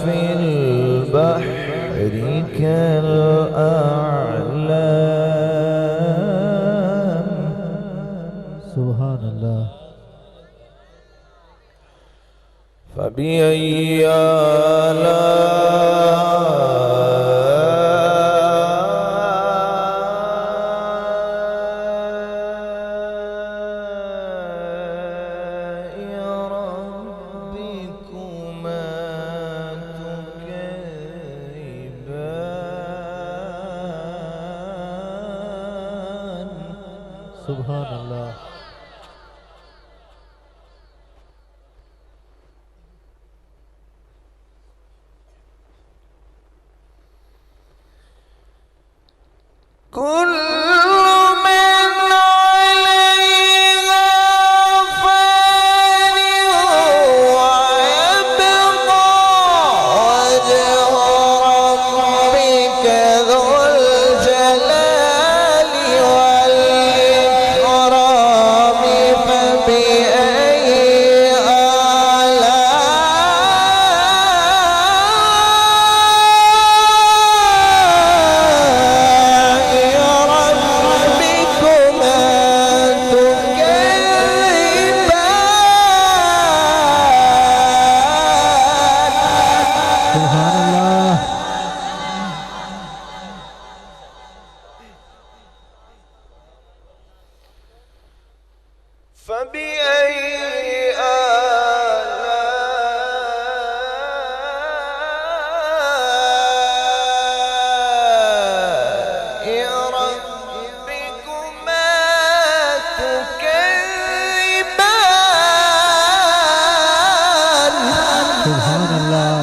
في البحر كالأعلام. سبحان الله. فبأي آلاء ربكما تكذبان. سبحان الله. كل من عليها فان ويبقى وجه ربك ذو الجلال والإكرام. فبأي فبأي آلاء ربكما تكذبان. سبحان الله.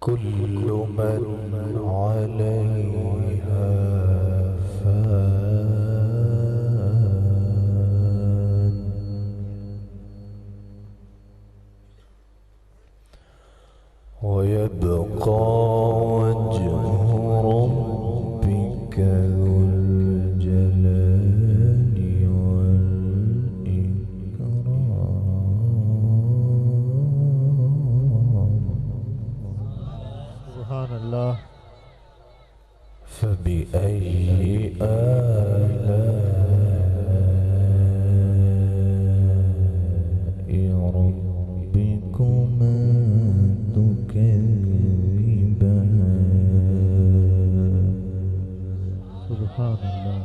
كل من عليها فان ويبقى وجه ربك ذو الجلال والإكرام. سبحان الله. فبأي آلاء ربكما تكذبان. سبحان الله.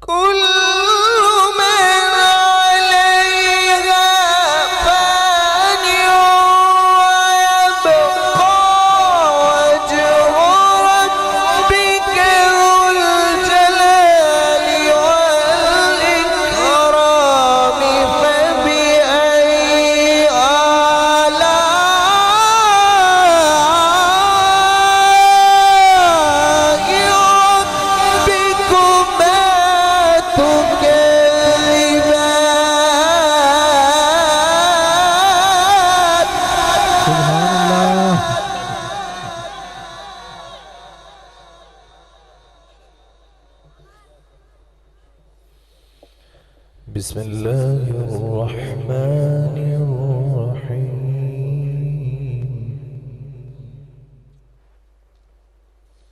كل من عليها فان ويبقى وجه ربك ذو الجلال والإكرام. فبأي آلاء ربكما تكذبان. سبحان الله. بسم الله الرحمن